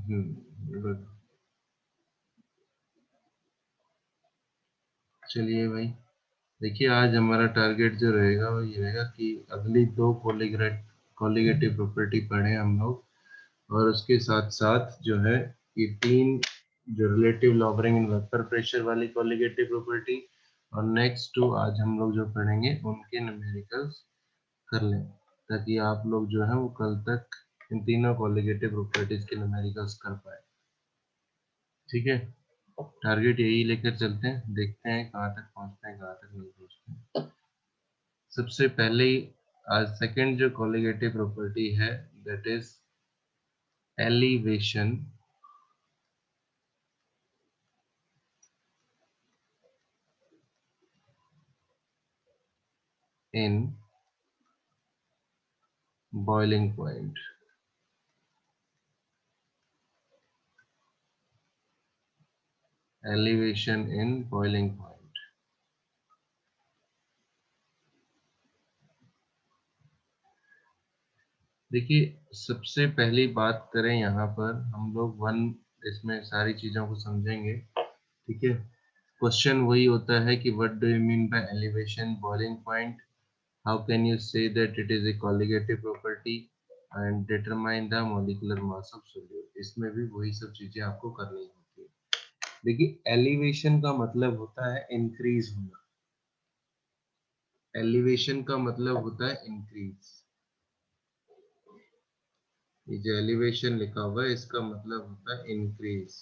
Good. चलिए भाई, देखिए आज हमारा टारगेट जो रहेगा वो ये रहेगा कि अगली दो कॉलिगेटिव प्रॉपर्टी पढ़ें हम लोग, और उसके साथ साथ जो है ये तीन जो रिलेटिव लॉगरिंग इन वेपर प्रेशर वाली कॉलिगेटिव प्रॉपर्टी, और नेक्स्ट टू आज हम लोग जो पढ़ेंगे उनके न्यूमेरिकल्स कर लें, ताकि आप लोग जो है वो कल तक इन तीनों कॉलिगेटिव प्रॉपर्टीज के न्यूमेरिकल्स कर पाए। ठीक है, टारगेट यही लेकर चलते हैं, देखते हैं कहाँ तक पहुँचते हैं, कहाँ तक नहीं पहुँचते हैं। सबसे पहले ही आज सेकंड जो कॉलिगेटिव प्रॉपर्टी है, that is elevation in boiling point. Elevation in boiling point. देखिए, सबसे पहली बात करें यहाँ पर हम लोग वन, इसमें सारी चीजों को समझेंगे। ठीक है, क्वेश्चन वही होता है कि what do you mean by elevation boiling point, how can you say that it is a colligative property, and determine the molecular mass of solute. इसमें भी वही सब चीजें आपको करनी होती है। देखिए, एलिवेशन का मतलब होता है इंक्रीज होना। एलिवेशन का मतलब होता है इंक्रीज। ये जो एलिवेशन लिखा हुआ है इसका मतलब होता है इंक्रीज।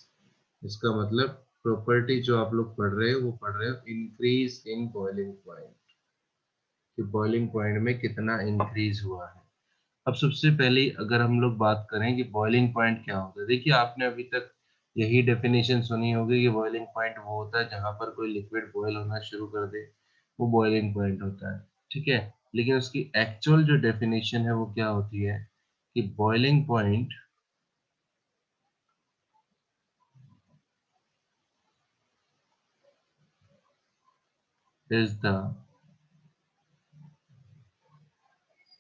इसका मतलब प्रॉपर्टी जो आप लोग पढ़ रहे हो वो पढ़ रहे हो इंक्रीज इन बॉइलिंग पॉइंट, कि बॉइलिंग पॉइंट में कितना इंक्रीज हुआ है। अब सबसे पहले अगर हम लोग बात करें कि बॉइलिंग पॉइंट क्या होता है, देखिए आपने अभी तक यही डेफिनेशन सुनी होगी कि बॉइलिंग पॉइंट वो होता है जहां पर कोई लिक्विड बॉयल होना शुरू कर दे, वो बॉइलिंग पॉइंट होता है। ठीक है, लेकिन उसकी एक्चुअल जो डेफिनेशन है वो क्या होती है कि boiling point is the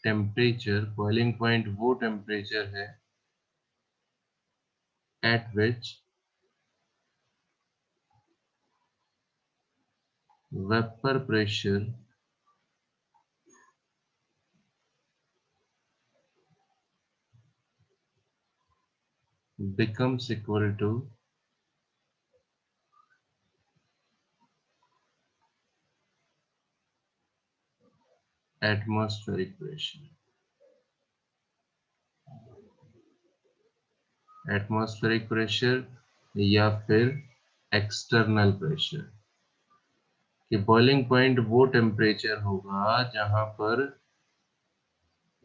temperature, boiling point वो टेम्परेचर है eight which vapour pressure becomes equal to atmospheric pressure। Atmospheric pressure या फिर एक्सटर्नल प्रेशर, कि बॉइलिंग पॉइंट वो टेम्परेचर होगा जहां पर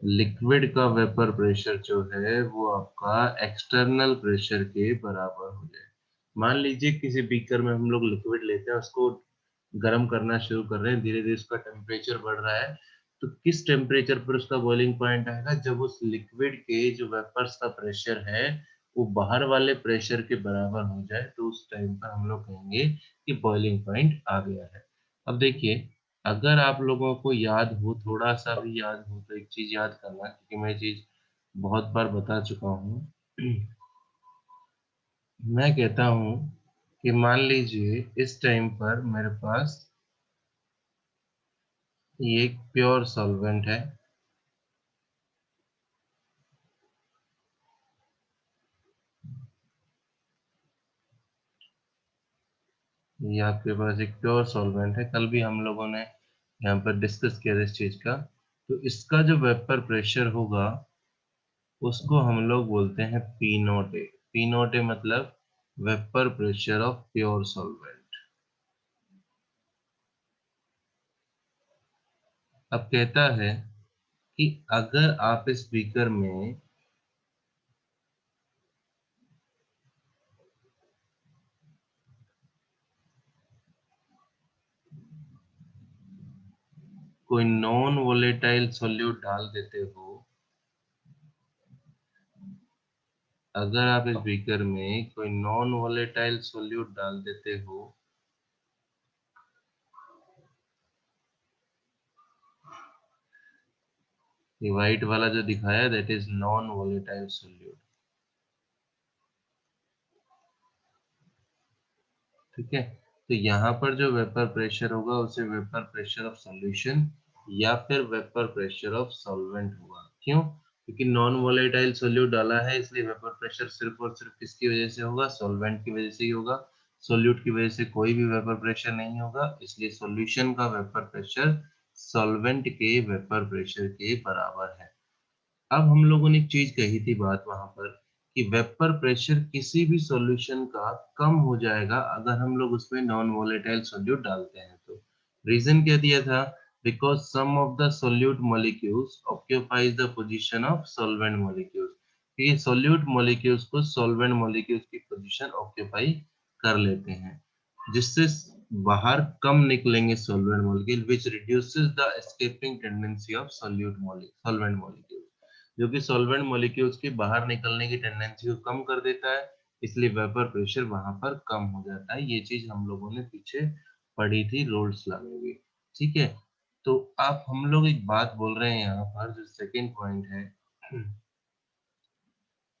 लिक्विड का वेपर प्रेशर जो है वो आपका एक्सटर्नल प्रेशर के बराबर हो जाए। मान लीजिए किसी बीकर में हम लोग लिक्विड लेते हैं, उसको गर्म करना शुरू कर रहे हैं, धीरे धीरे उसका टेम्परेचर बढ़ रहा है, तो किस टेम्परेचर पर उसका बॉइलिंग पॉइंट आएगा, जब उस लिक्विड के जो वेपर्स का प्रेशर है वो बाहर वाले प्रेशर के बराबर हो जाए, तो उस टाइम पर हम लोग कहेंगे कि बॉइलिंग पॉइंट आ गया है। अब देखिए, अगर आप लोगों को याद हो, थोड़ा सा भी याद हो, तो एक चीज याद करना, क्योंकि मैं ये चीज बहुत बार बता चुका हूँ। मैं कहता हूँ कि मान लीजिए इस टाइम पर मेरे पास ये एक प्योर सॉल्वेंट है, ये आपके पास एक प्योर सॉल्वेंट है, कल भी हम लोगों ने यहाँ पर डिस्कस किया था इस चीज का। तो इसका जो वेपर प्रेशर होगा उसको हम लोग बोलते हैं पी नोट ए। पी नोट ए मतलब vapour pressure of pure solvent. अब कहता है कि अगर आप इस बीकर में कोई नॉन वोलेटाइल सॉल्यूट डाल देते हो, अगर आप इस बीकर में कोई नॉन वोलेटाइल सॉल्यूट डाल देते हो, ये व्हाइट वाला जो दिखाया that is non volatile solute. ठीक है। तो यहाँ पर जो वेपर प्रेशर होगा उसे वेपर प्रेशर ऑफ सॉल्यूशन या फिर वेपर प्रेशर ऑफ सॉल्वेंट होगा। क्यों? क्योंकि नॉन वोलेटाइल सोल्यूट डाला है, इसलिए वेपर प्रेशर सिर्फ और सिर्फ किसकी वजह से होगा? सॉल्वेंट की वजह से ही होगा। सोल्यूट की वजह से कोई भी वेपर प्रेशर नहीं होगा, इसलिए सॉल्यूशन का वेपर प्रेशर सॉल्वेंट के वेपर प्रेशर के बराबर है। अब हम लोगों ने एक चीज कही थी बात वहां पर कि वेपर प्रेशर किसी भी सॉल्यूशन का कम हो जाएगा अगर हम लोग उसमें नॉन वोलेटाइल सोल्यूट डालते हैं तो। रीजन क्या दिया था? Because some of the solute molecules occupies the position of solvent molecules. ये सोल्यूट मॉलिक्यूल्स को सॉल्वेंट मॉलिक्यूल्स की पोजीशन ऑक्यूपाई कर लेते हैं, जिससे बाहर कम निकलेंगे solvent molecule, which reduces the escaping tendency of solvent molecule, जो कि सॉल्वेंट मॉलिक्यूल्स के बाहर निकलने की टेंडेंसी को कम कर देता है, इसलिए वेपर प्रेशर वहां पर कम हो जाता है। ये चीज हम लोगों ने पीछे पढ़ी थी रोल्स लॉ में भी। ठीक है। तो आप हम लोग एक बात बोल रहे हैं यहाँ पर, जो सेकेंड पॉइंट है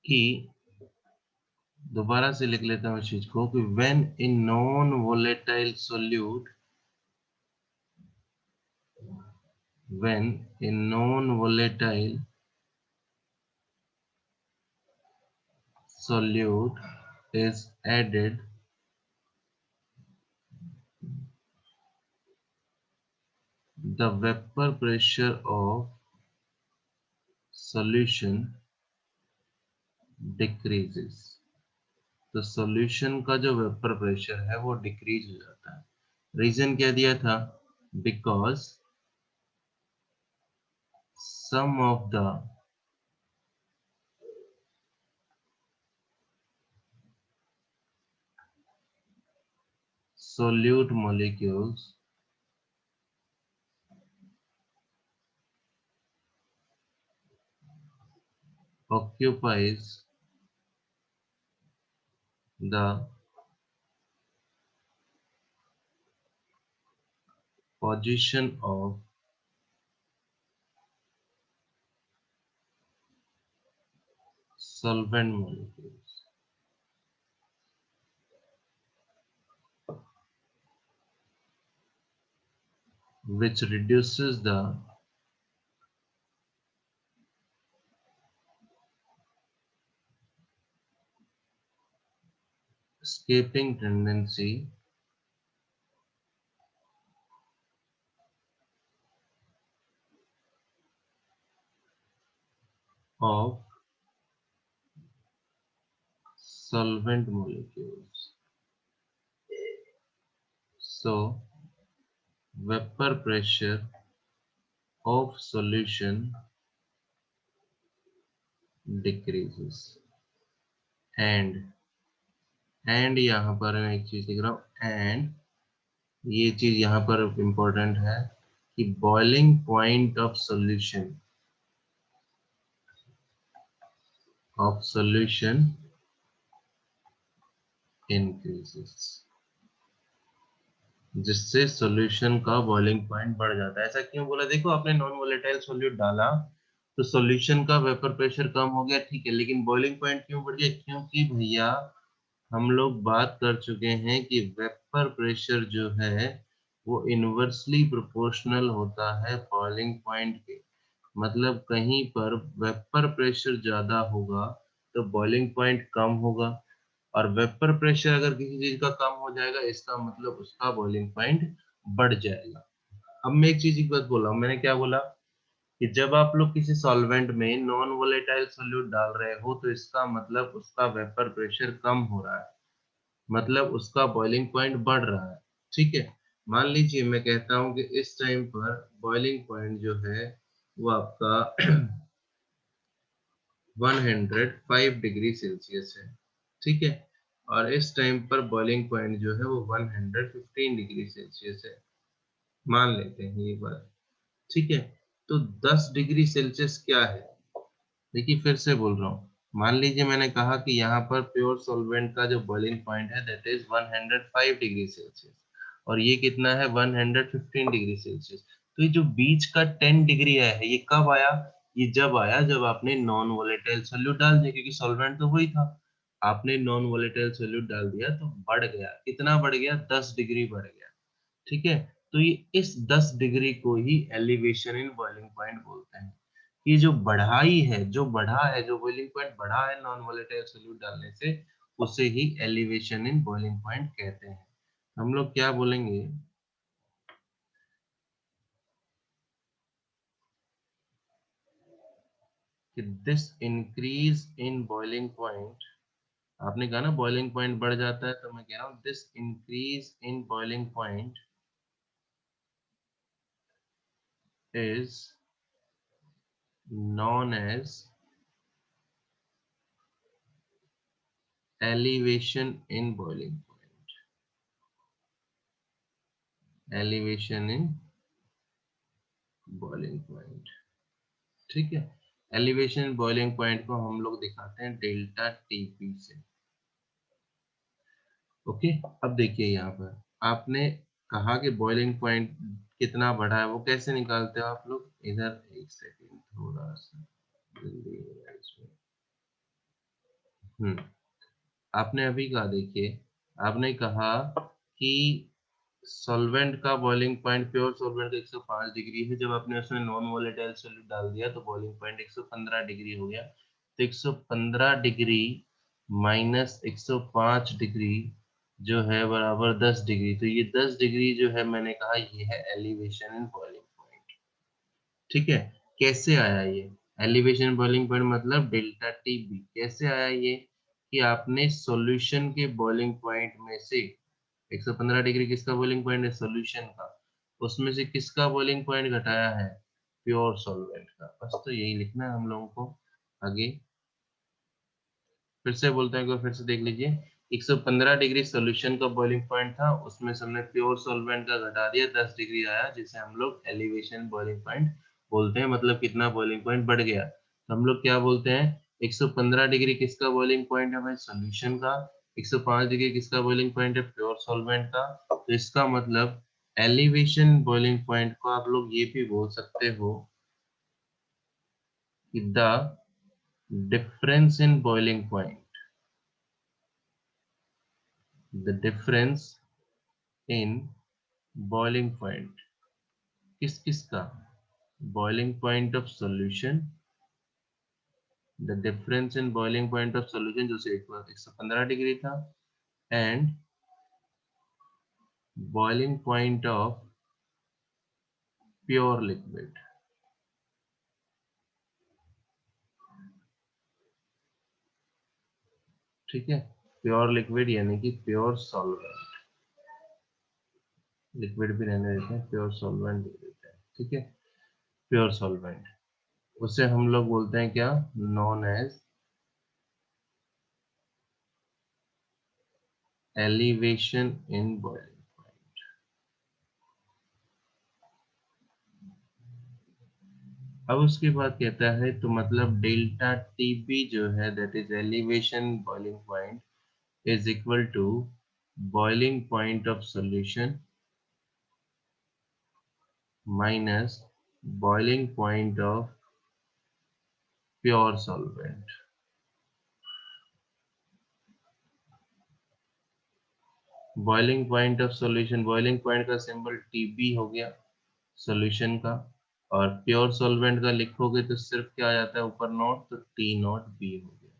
कि दोबारा से लिख लेता हूँ इस चीज को कि when in non volatile solute, when in non volatile solute is added, the vapor pressure of solution decreases। तो सॉल्यूशन का जो वेपर प्रेशर है वो डिक्रीज हो जाता है। रीजन क्या दिया था? Because some of the solute molecules occupies the position of solvent molecules, which reduces the escaping tendency of solvent molecules। So vapor pressure of solution decreases। And यहाँ पर मैं एक चीज लिख रहा हूँ, एंड ये चीज यहाँ पर इंपॉर्टेंट है कि boiling point of solution increases, जिससे सॉल्यूशन का बॉइलिंग पॉइंट बढ़ जाता है। ऐसा क्यों बोला? देखो, आपने नॉन वोलेटाइल सॉल्यूट डाला तो सॉल्यूशन का वेपर प्रेशर कम हो गया, ठीक है, लेकिन बॉइलिंग पॉइंट क्यों बढ़ गया? क्योंकि भैया हम लोग बात कर चुके हैं कि वेपर प्रेशर जो है वो इनवर्सली प्रोपोर्शनल होता है बॉइलिंग पॉइंट के। मतलब कहीं पर वेपर प्रेशर ज्यादा होगा तो बॉइलिंग पॉइंट कम होगा, और वेपर प्रेशर अगर किसी चीज का कम हो जाएगा इसका मतलब उसका बॉइलिंग पॉइंट बढ़ जाएगा। अब मैं एक चीज की बात बोला, मैंने क्या बोला कि जब आप लोग किसी सॉल्वेंट में नॉन वोलेटाइल सोल्यूट डाल रहे हो तो इसका मतलब उसका वेपर प्रेशर कम हो रहा है, मतलब उसका बॉइलिंग पॉइंट बढ़ रहा है। ठीक है। मान लीजिए मैं कहता हूं कि इस टाइम पर बॉइलिंग पॉइंट जो है वो आपका 105 डिग्री सेल्सियस है। ठीक है। और इस टाइम पर बॉइलिंग पॉइंट जो है वो 115 डिग्री सेल्सियस है, मान लेते हैं ये बात। ठीक है। तो 10 डिग्री सेल्सियस क्या है? देखिए फिर से बोल रहा हूँ, मान लीजिए मैंने कहा कि यहाँ पर प्योर सॉल्वेंट का जो बॉइलिंग पॉइंट है दैट इज 105 डिग्री सेल्सियस, और ये कितना है? 115 डिग्री सेल्सियस। तो ये जो बीच का 10 डिग्री है ये कब आया? ये जब आया जब आपने नॉन वोलेटाइल सोल्यूट डाल दिया, क्योंकि सॉल्वेंट तो वही था। आपने नॉन वोलेटाइल सॉल्यूट डाल दिया तो बढ़ गया, कितना बढ़ गया, 10 डिग्री बढ़ गया। ठीक है, तो ये इस 10 डिग्री को ही एलिवेशन इन बॉइलिंग पॉइंट बोलते हैं। ये जो बढ़ाई है, जो बढ़ा है, जो बॉइलिंग पॉइंट बढ़ा है नॉन वोलेटाइल सॉल्यूट डालने से, उसे ही एलिवेशन इन बॉइलिंग पॉइंट कहते हैं। हम लोग क्या बोलेंगे कि this increase in boiling point, आपने कहा ना बॉइलिंग पॉइंट बढ़ जाता है, तो मैं कह रहा हूं this increase in boiling point is known as elevation in boiling point. Elevation in boiling point, ठीक है। एलिवेशन बॉइलिंग पॉइंट को हम लोग दिखाते हैं डेल्टा टीपी से। ओके, अब देखिए यहाँ पर आपने कहा कि बॉइलिंग पॉइंट कितना बढ़ा है, वो कैसे निकालते हो आप लोग, इधर एक सेकेंड थोड़ा सा जल्दी होगा इसमें। आपने अभी कहा, देखिए आपने कहा कि सॉल्वेंट का बॉइलिंग पॉइंट, प्योर सॉल्वेंट का 105 डिग्री है। जब आपने उसमें नॉन वोलेटाइल सॉल्यूट डाल दिया तो बॉइलिंग पॉइंट 115 डिग्री हो गया। तो 115 डिग्री माइनस 105 डिग्री जो है बराबर 10 डिग्री। तो ये 10 डिग्री जो है, मैंने कहा ये है एलिवेशन इन बॉइलिंग पॉइंट। ठीक है, कैसे आया ये एलिवेशन बॉइलिंग पॉइंट, मतलब डेल्टा टी बी। कैसे आया ये कि आपने सॉल्यूशन के बॉइलिंग पॉइंट में से 115 डिग्री किसका बॉइलिंग पॉइंट है, सॉल्यूशन का, उसमें से किसका बॉइलिंग पॉइंट घटाया है, प्योर सॉल्वेंट का। बस तो यही लिखना है हम लोगों को। आगे फिर से बोलते हैं, एक बार फिर से देख लीजिए। 115 डिग्री सॉल्यूशन का बॉइलिंग पॉइंट था, उसमें से हमने प्योर सॉल्वेंट का घटा दिया, 10 डिग्री आया, जिसे हम लोग एलिवेशन बॉइलिंग पॉइंट बोलते हैं। मतलब कितना बॉइलिंग पॉइंट बढ़ गया, तो हम लोग क्या बोलते हैं, 115 डिग्री किसका बॉइलिंग पॉइंट है भाई, सॉल्यूशन का। 105 डिग्री किसका बॉइलिंग पॉइंट है, प्योर सॉल्वेंट का। तो इसका मतलब एलिवेशन बॉइलिंग पॉइंट को आप लोग ये भी बोल सकते हो कि the difference in boiling point, the difference in boiling point किस किस का, boiling point of solution, the difference in boiling point of solution जो से 115 डिग्री था, and boiling point of pure liquid. ठीक है, प्योर लिक्विड यानी कि प्योर सॉल्वेंट, लिक्विड भी रहने देते हैं, प्योर सॉल्वेंट दे देते हैं। ठीक है, प्योर सॉल्वेंट, उसे हम लोग बोलते हैं क्या, known as elevation in boiling. अब उसके बाद कहता है, तो मतलब डेल्टा टीबी जो है, that is elevation boiling point, is equal to boiling point of solution minus boiling point of pure solvent. Boiling point of solution, boiling point का सिंबल टीबी हो गया सॉल्यूशन का, और प्योर सॉल्वेंट का लिखोगे तो सिर्फ क्या आ जाता है ऊपर नोट, तो टी नॉट बी हो गया।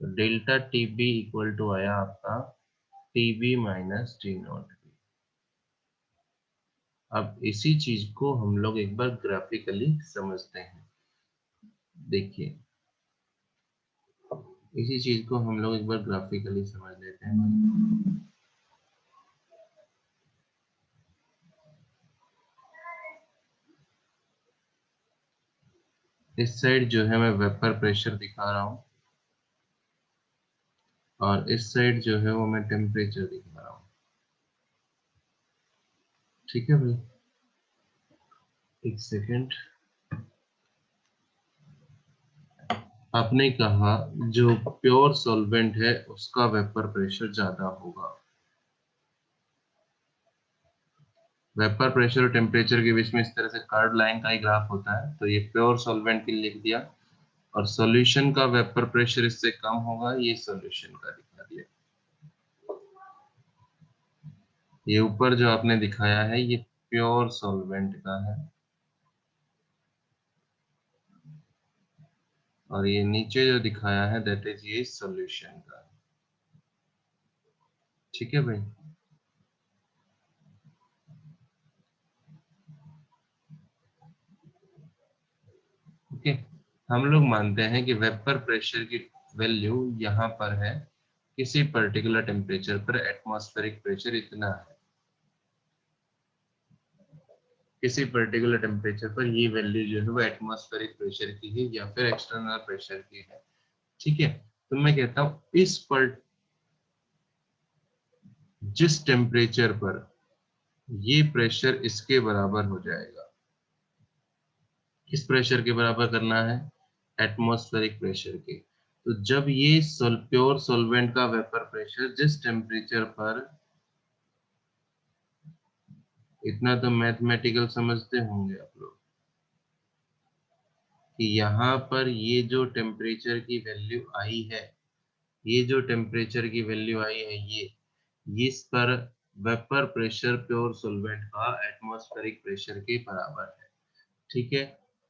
तो डेल्टा टीबी इक्वल टू आया आपका TB minus T not be. अब इसी चीज को हम लोग एक बार ग्राफिकली समझते हैं। देखिए, इसी चीज को हम लोग एक बार ग्राफिकली समझ लेते हैं। इस साइड जो है मैं वेपर प्रेशर दिखा रहा हूँ, और इस साइड जो है वो मैं टेम्परेचर दिखा रहा हूँ। ठीक है भाई, एक सेकेंड। आपने कहा जो प्योर सॉल्वेंट है उसका वेपर प्रेशर ज्यादा होगा। वेपर प्रेशर और टेम्परेचर के बीच में इस तरह से कर्व लाइन का ही ग्राफ होता है। तो ये प्योर सॉल्वेंट के लिए लिख दिया, और सॉल्यूशन का वेपर प्रेशर इससे कम होगा, ये सॉल्यूशन का दिखा दिया। ये ऊपर जो आपने दिखाया है ये प्योर सॉल्वेंट का है, और ये नीचे जो दिखाया है दैट इज ये सॉल्यूशन का। ठीक है भाई। ओके, हम लोग मानते हैं कि वेपर प्रेशर की वैल्यू यहाँ पर है, किसी पर्टिकुलर टेम्परेचर पर एटमॉस्फेरिक प्रेशर इतना है, किसी पर्टिकुलर टेम्परेचर पर ये वैल्यू जो है वो एटमॉस्फेरिक प्रेशर की है या फिर एक्सटर्नल प्रेशर की है। ठीक है, तो मैं कहता हूं इस पर जिस टेम्परेचर पर ये प्रेशर इसके बराबर हो जाएगा, किस प्रेशर के बराबर करना है, एटमॉस्फेरिक प्रेशर के। तो जब ये प्योर सॉल्वेंट का वेपर प्रेशर जिस टेम्परेचर पर, इतना तो मैथमेटिकल समझते होंगे आप लोग, कि यहाँ पर ये जो टेम्परेचर की वैल्यू आई है, ये जो टेम्परेचर की वैल्यू आई है ये इस पर वेपर प्रेशर प्योर सॉल्वेंट का एटमॉस्फेरिक प्रेशर के बराबर है। ठीक है,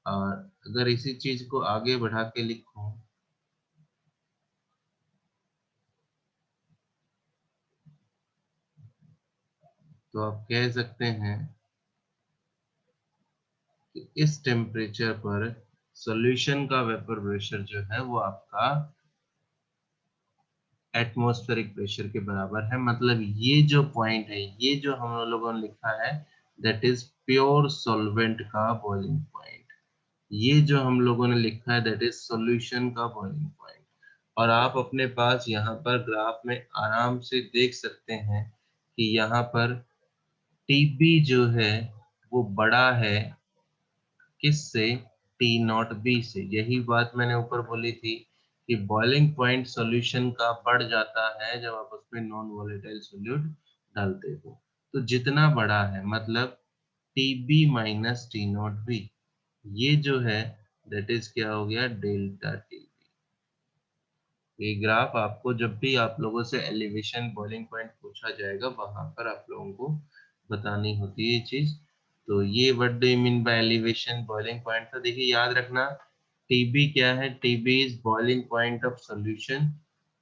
और अगर इसी चीज को आगे बढ़ा के लिखूं तो आप कह सकते हैं कि इस टेम्परेचर पर सॉल्यूशन का वेपर प्रेशर जो है वो आपका एटमॉस्फेरिक प्रेशर के बराबर है। मतलब ये जो पॉइंट है, ये जो हम लोगों ने लिखा है दैट इज प्योर सॉल्वेंट का बॉइलिंग पॉइंट, ये जो हम लोगों ने लिखा है दैट इज सॉल्यूशन का बॉइलिंग पॉइंट। और आप अपने पास यहाँ पर ग्राफ में आराम से देख सकते हैं कि यहाँ पर टीबी जो है वो बड़ा है किससे, टी नॉट बी से। यही बात मैंने ऊपर बोली थी कि बॉइलिंग पॉइंट सॉल्यूशन का बढ़ जाता है जब आप उसमें नॉन वोलेटाइल सॉल्यूट डालते हो। तो जितना बड़ा है मतलब T B minus T not B, ये जो है दैट इज क्या हो गया, डेल्टा टी बी। ये ग्राफ आपको जब भी आप लोगों से एलिवेशन बॉइलिंग पॉइंट पूछा जाएगा वहां पर आप लोगों को बतानी होती है ये चीज। तो ये what do you mean by elevation boiling point, तो देखिए याद रखना टीबी क्या है, TB is boiling point of solution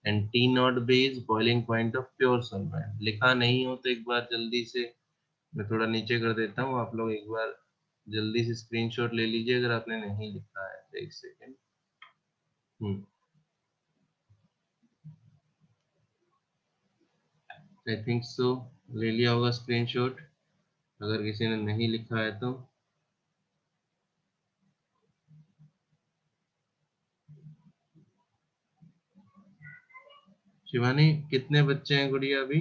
and T not be is boiling point of pure solvent. लिखा नहीं हो तो एक बार जल्दी से मैं थोड़ा नीचे कर देता हूँ, आप लोग एक बार जल्दी से स्क्रीनशॉट ले लीजिए अगर आपने नहीं लिखा है तो। एक सेकेंड। आई थिंक सो ले लिया होगा स्क्रीनशॉट, अगर किसी ने नहीं लिखा है तो। शिवानी कितने बच्चे हैं गुड़िया अभी?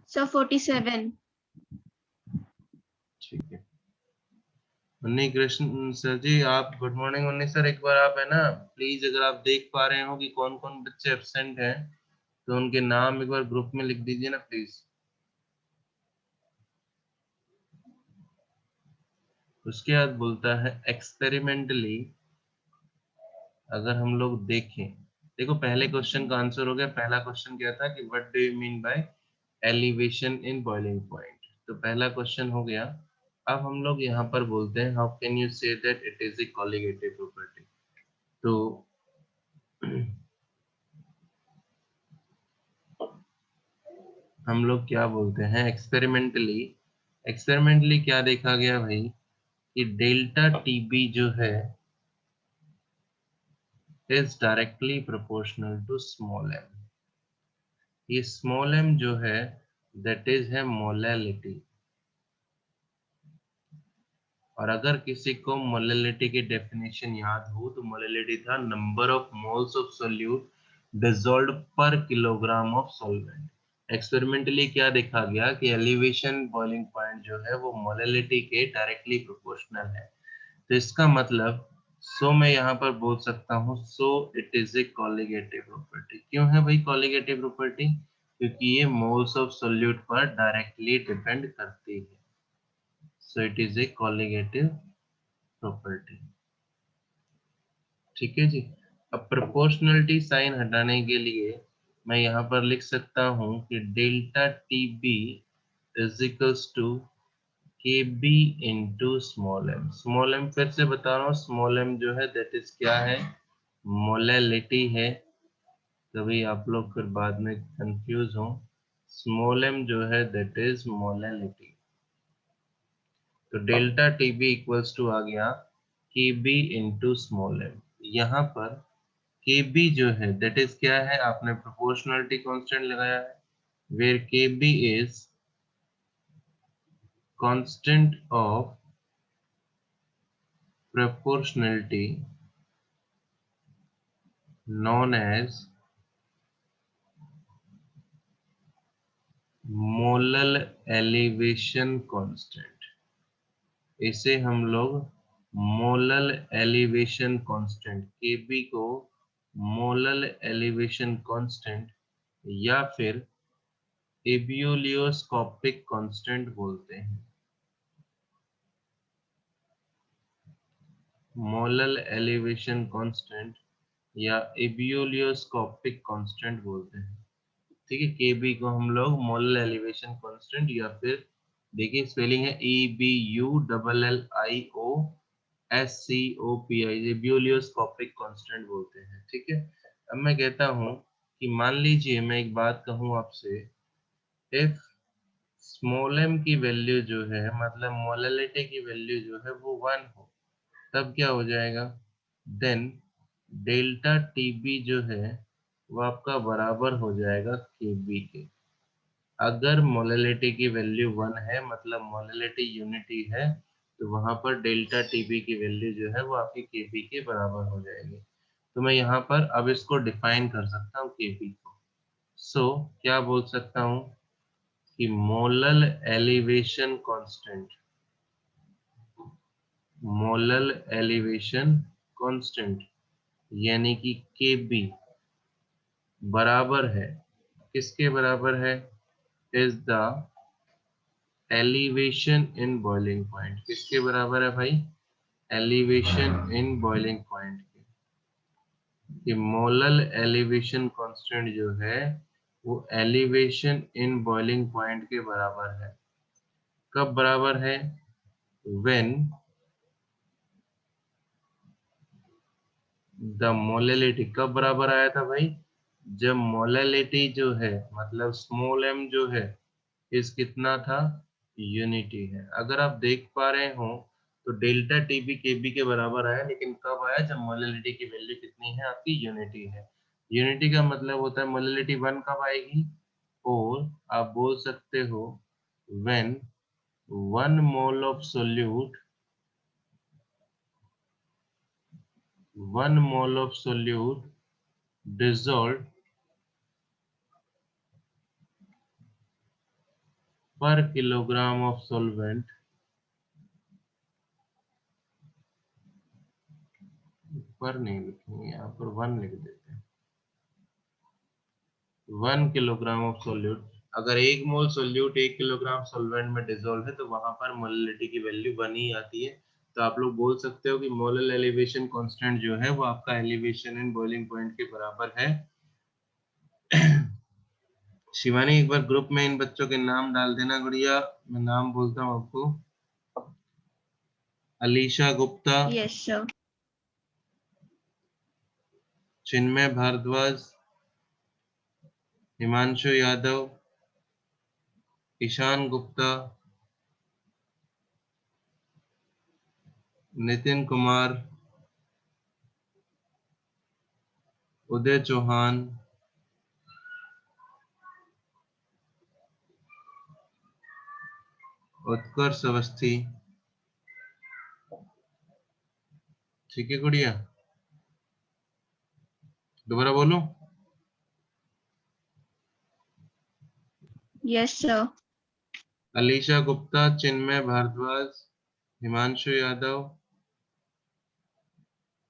सर 47। ठीक है, उन्नी कृष्ण सर जी, आप गुड मॉर्निंग उन्नी सर। एक बार आप है ना प्लीज, अगर आप देख पा रहे हो कि कौन कौन बच्चे एब्सेंट हैं तो उनके नाम एक बार ग्रुप में लिख दीजिए ना प्लीज। उसके बाद बोलता है एक्सपेरिमेंटली, अगर हम लोग देखें, देखो पहले क्वेश्चन का आंसर हो गया। पहला क्वेश्चन क्या था कि what do you mean by elevation in boiling point, तो पहला क्वेश्चन हो गया। अब हम लोग यहाँ पर बोलते हैं how can you say that it is a colligative property. तो हम लोग क्या बोलते हैं एक्सपेरिमेंटली, एक्सपेरिमेंटली क्या देखा गया भाई कि डेल्टा टीबी जो है is directly proportional to small M. ये स्मॉल एम जो है दैट इज है मोलैलिटी। और अगर किसी को मोलैलिटी की डेफिनेशन याद हो तो मोलैलिटी था number of moles of solute dissolved पर किलोग्राम ऑफ सॉल्वेंट। एक्सपेरिमेंटली क्या देखा गया कि एलिवेशन बॉइलिंग पॉइंट जो है वो मोलैलिटी के डायरेक्टली प्रोपोर्शनल है। तो इसका मतलब सो मैं यहाँ पर बोल सकता हूँ so it is a colligative property. क्यों है भाई कॉलिगेटिव प्रॉपर्टी? क्योंकि ये मोल्स ऑफ सोल्यूट पर डायरेक्टली डिपेंड करती है। So it is a colligative property. ठीक है जी। अब प्रोपोर्शनलिटी साइन हटाने के लिए मैं यहाँ पर लिख सकता हूँ कि delta T B is equals to K B into small M. Small M फिर से बता रहा हूँ, स्मॉल एम जो है दैट इज क्या है, मोलैलिटी है। तभी आप लोग फिर बाद में कंफ्यूज हो। स्मॉल एम जो है दैट इज मोलैलिटी। तो delta T B equals to आ गया K B into small M. यहाँ पर के बी जो है दैट इज क्या है, आपने प्रोपोर्शनलिटी कांस्टेंट लगाया है, where K B is constant of proportionality known as molal elevation constant. इसे हम लोग मोलल एलिवेशन कांस्टेंट, केबी को मोलल एलिवेशन कांस्टेंट या फिर एबियोलियोस्कोपिक कांस्टेंट बोलते हैं। मोलल एलिवेशन कांस्टेंट या एबियोलियोस्कोपिक कांस्टेंट बोलते हैं। ठीक है, के बी को हम लोग मोलल एलिवेशन कांस्टेंट या फिर देखिए स्पेलिंग है EBULLIOSCOPI, एबियोलियोस्कोपिक कांस्टेंट बोलते हैं। ठीक है। अब मैं कहता हूं कि मान लीजिए मैं एक बात कहूं आपसे, इफ स्मॉल m की वैल्यू जो है मतलब मोलैलिटी की वैल्यू जो है वो 1 हो, तब क्या हो जाएगा, देन डेल्टा टीबी जो है वो आपका बराबर हो जाएगा केबी के। अगर मोलैलिटी की वैल्यू 1 है मतलब मोलैलिटी यूनिटी है, तो वहां पर डेल्टा टीबी की वैल्यू जो है वो आपकी केबी के बराबर हो जाएगी। तो मैं यहाँ पर अब इसको डिफाइन कर सकता हूँ केबी को। सो क्या बोल सकता हूँ कि molal elevation constant, molal elevation constant यानी कि केबी बराबर है, किसके बराबर है, is the elevation in boiling point. किसके बराबर है भाई, एलिवेशन इन बॉइलिंग पॉइंट के। कि मोलल एलिवेशन कांस्टेंट जो है वो एलिवेशन इन बॉइलिंग पॉइंट के बराबर है। कब बराबर है, व्हेन द मोलैलिटी, कब बराबर आया था भाई, जब मोलैलिटी जो है मतलब स्मॉल m जो है इस कितना था, यूनिटी है। अगर आप देख पा रहे हो तो डेल्टा टीबी केबी के बराबर आया, लेकिन कब आया, जब मोलैलिटी की वैल्यू कितनी है आपकी, यूनिटी है। यूनिटी का मतलब होता है मोलैलिटी 1 कब आएगी, और आप बोल सकते हो when 1 mole of solute, 1 mole of solute dissolved per kilogram of solvent, पर नहीं लिखेंगे यहाँ पर 1 लिख देते हैं, 1 किलोग्राम ऑफ सोल्यूट। अगर 1 मोल सोल्यूट 1 किलोग्राम सोलवेंट में डिजोल्व है तो वहां पर मोलैलिटी की वैल्यू 1 ही आती है। तो आप लोग बोल सकते हो कि मोलल एलिवेशन कांस्टेंट जो है वो आपका एलिवेशन इन बॉइलिंग पॉइंट के बराबर है। शिवानी एक बार ग्रुप में इन बच्चों के नाम डाल देना गुड़िया, मैं नाम बोलता हूँ आपको। Alisha Gupta, yes sir. चिन्मय भारद्वाज, हिमांशु यादव, ईशान गुप्ता, नितिन कुमार, उदय चौहान, उत्कर्ष अवस्थी। ठीक है गुड़िया, दोबारा बोलूं, yes sir. Alisha Gupta, Chinmay Bhardwaj, Himanshu Yadav,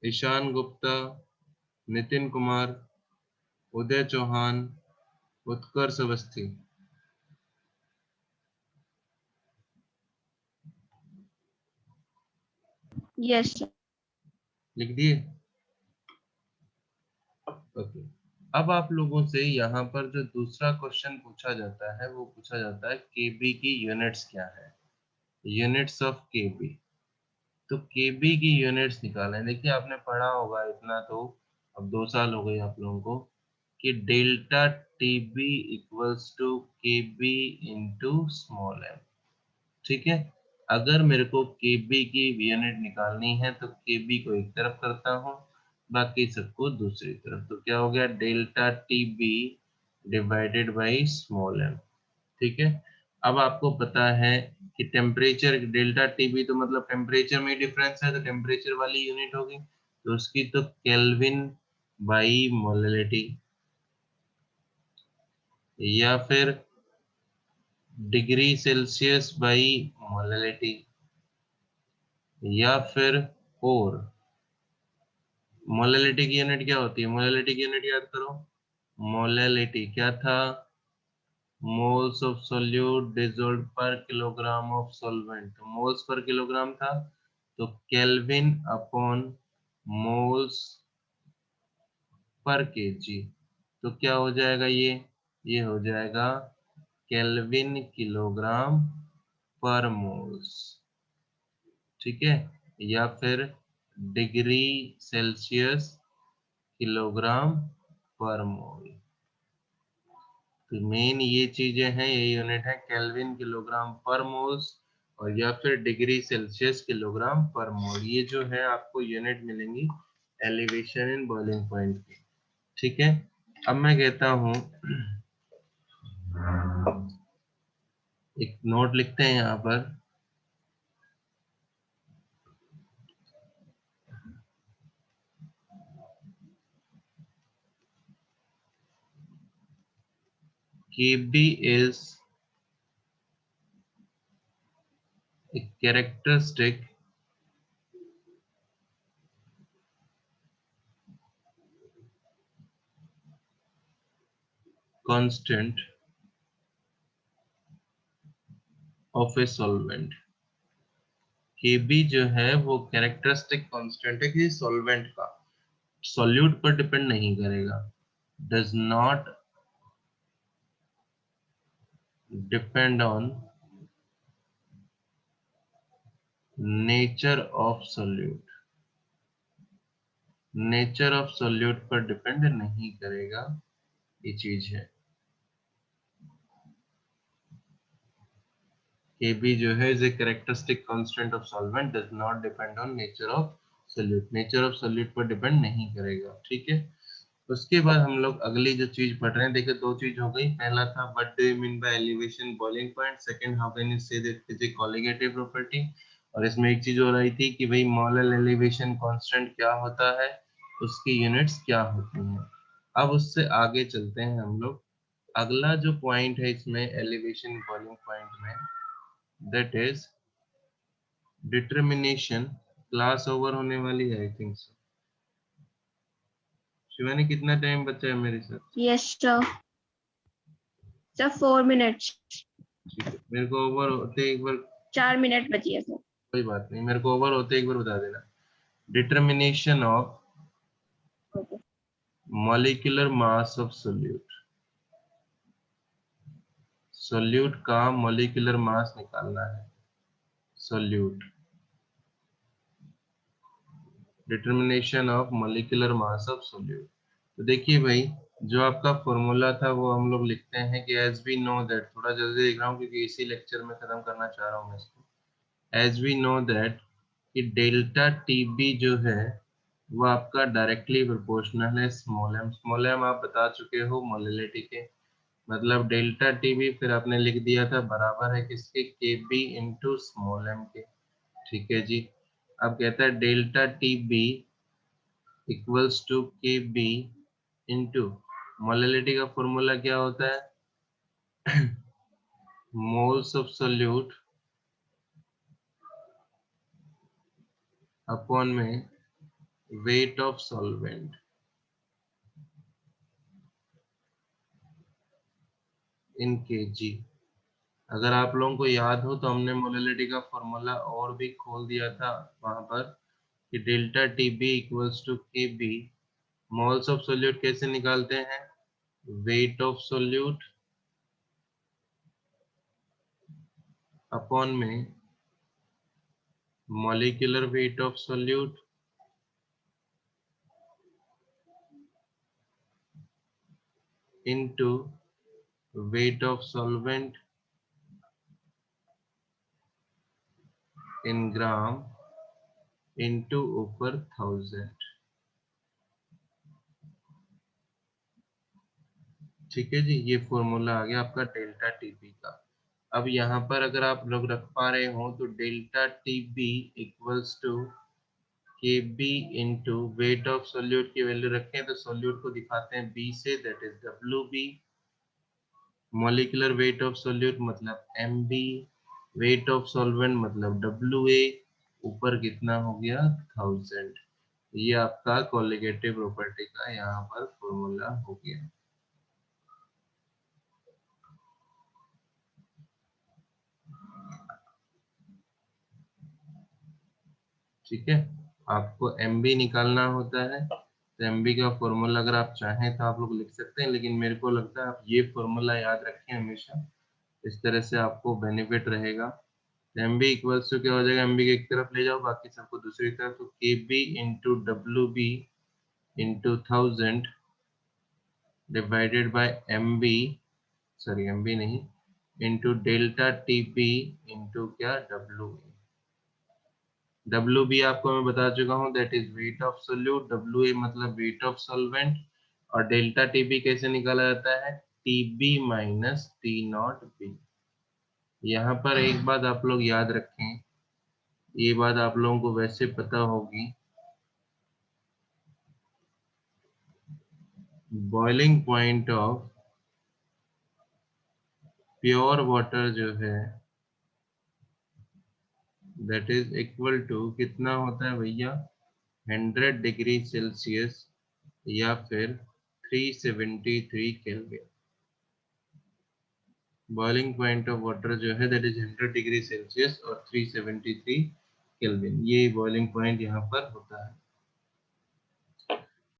Ishaan Gupta, Nitin Kumar, Uday Chauhan, Utkarsh Awasthi. Yes sir. लिख दिए? ओके। अब आप लोगों से यहाँ पर जो दूसरा क्वेश्चन पूछा जाता है वो पूछा जाता है केबी की यूनिट्स क्या है, यूनिट्स ऑफ केबी। तो केबी की यूनिट्स निकालें। देखिए आपने पढ़ा होगा इतना तो, अब 2 साल हो गए आप लोगों को, कि delta TB equals to KB into small M. ठीक है, अगर मेरे को केबी की यूनिट निकालनी है तो केबी को एक तरफ करता हूँ, बाकी सबको दूसरी तरफ। तो क्या हो गया, delta TB divided by small M. ठीक है, अब आपको पता है कि टेम्परेचर, डेल्टा टीबी तो मतलब टेम्परेचर में डिफरेंस है, तो टेम्परेचर वाली यूनिट होगी, तो उसकी तो केल्विन बाई मोलैलिटी, या फिर डिग्री सेल्सियस बाई मोलैलिटी, या फिर और मोलैलिटी की यूनिट क्या होती है, मोलैलिटी की यूनिट याद करो। मोलैलिटी क्या था, मोल्स ऑफ सोल्यूट डिसॉल्व्ड पर किलोग्राम ऑफ सॉल्वेंट। तो मोल्स पर किलोग्राम था, तो kelvin upon moles per KG. तो क्या हो जाएगा, ये हो जाएगा केल्विन किलोग्राम पर मोल्स। ठीक है, या फिर डिग्री सेल्सियस किलोग्राम पर मोल। तो मेन ये चीजें हैं, ये यूनिट है केल्विन किलोग्राम पर मोल्स, और या फिर डिग्री सेल्सियस किलोग्राम पर मोल। ये जो है आपको यूनिट मिलेंगी एलिवेशन इन बॉइलिंग पॉइंट की। ठीक है, अब मैं कहता हूं एक नोट लिखते हैं यहाँ पर, Kb is a characteristic constant of a solvent। Kb जो है वो कैरेक्टरिस्टिक कांस्टेंट है किसी सॉल्वेंट का, सॉल्यूट पर डिपेंड नहीं करेगा। Does not depend on nature of solute, nature of solute पर डिपेंड नहीं करेगा, ये चीज है। Kb जो है is a characteristic constant of solvent, does not depend on nature of solute, nature of solute पर डिपेंड नहीं करेगा। ठीक है, उसके बाद हम लोग अगली जो चीज पढ़ रहे हैं, देखिए 2 चीज हो गई। पहला था what do you mean by elevation boiling point, second how can you say that it is a colligative property. और इसमें एक चीज हो रही थी कि भाई मोलर एलिवेशन कांस्टेंट क्या होता है, उसकी यूनिट्स क्या होती हैं। अब उससे आगे चलते हैं हम लोग। अगला जो पॉइंट है इसमें एलिवेशन बॉइलिंग पॉइंट में, that is determination. Class over होने वाली है आई थिंक सो। शिवानी कितना टाइम बचा है मेरे साथ? Yes sir. Sir 4 minutes. ठीक है, मेरे को ओवर होते एक बार, 4 मिनट बची है सर। कोई बात नहीं, मेरे को ओवर होते एक बार बता देना। Determination of okay. Molecular mass of solute, solute का मॉलिक्यूलर मास निकालना है, solute. Determination of molecular mass of solute. तो देखिए भाई, जो आपका फॉर्मूला था वो हम लोग लिखते हैं कि एज वी नो दैट, थोड़ा जल्दी लिख रहा हूँ क्योंकि इसी लेक्चर में खत्म करना चाह रहा हूँ मैं इसको। एज वी नो दैट कि डेल्टा टीबी जो है वो आपका डायरेक्टली प्रोपोर्शनल है स्मॉल एम। स्मॉल एम आप बता चुके हो मोलैलिटी के, मतलब डेल्टा टीबी फिर आपने लिख दिया था बराबर है किसके, के बी इंटू स्मॉल एम के। ठीक है जी, अब कहता है delta TB equals to K B into, molality का फॉर्मूला क्या होता है, मोल्स ऑफ सोल्यूट अपॉन में wait of solvent in KG. अगर आप लोगों को याद हो तो हमने मोलैलिटी का फॉर्मूला और भी खोल दिया था वहां पर, कि delta T B equals to K B, moles of solute कैसे निकालते हैं, वेट ऑफ सोल्यूट अपॉन में molecular weight of solute into weight of solvent in gram into ऊपर 1000। ठीक है जी, ये फॉर्मूला आ गया आपका डेल्टा टीपी का। अब यहाँ पर अगर आप लोग रख पा रहे हो तो delta TB equals to K B into weight of solute की वैल्यू रखें तो सोल्यूट को दिखाते हैं बी से, that is W B. Molecular weight of solute मतलब M B, weight of solvent मतलब डब्ल्यू ए, ऊपर कितना हो गया 1000। ये आपका कोलिगेटिव प्रॉपर्टी का यहाँ पर फॉर्मूला हो गया। ठीक है, आपको एम बी निकालना होता है तो एम बी का फॉर्मूला अगर आप चाहें तो आप लोग लिख सकते हैं, लेकिन मेरे को लगता है आप ये फॉर्मूला याद रखें हमेशा, इस तरह से आपको बेनिफिट रहेगा। एम बी इक्वल्स टू क्या हो जाएगा, एम बी एक तरफ ले जाओ बाकी सबको दूसरी तरफ, तो K B into W B into 1000 divided by M B, sorry M B नहीं, into delta T P into क्या डब्ल्यू ए। डब्ल्यू बी आपको मैं बता चुका हूँ, that is weight of solute, W A मतलब वेट ऑफ सॉल्वेंट, और delta T B कैसे निकाला जाता है, T B minus T not B. यहाँ पर एक बात आप लोग याद रखें, ये बात आप लोगों को वैसे पता होगी, boiling point of pure water जो है दैट इज इक्वल टू कितना होता है भैया, 100 डिग्री सेल्सियस या फिर 373 kelvin. Boiling point of water जो है दैट इज 100 डिग्री सेल्सियस और 373 केल्विन, ये बॉइलिंग पॉइंट यहाँ पर होता है।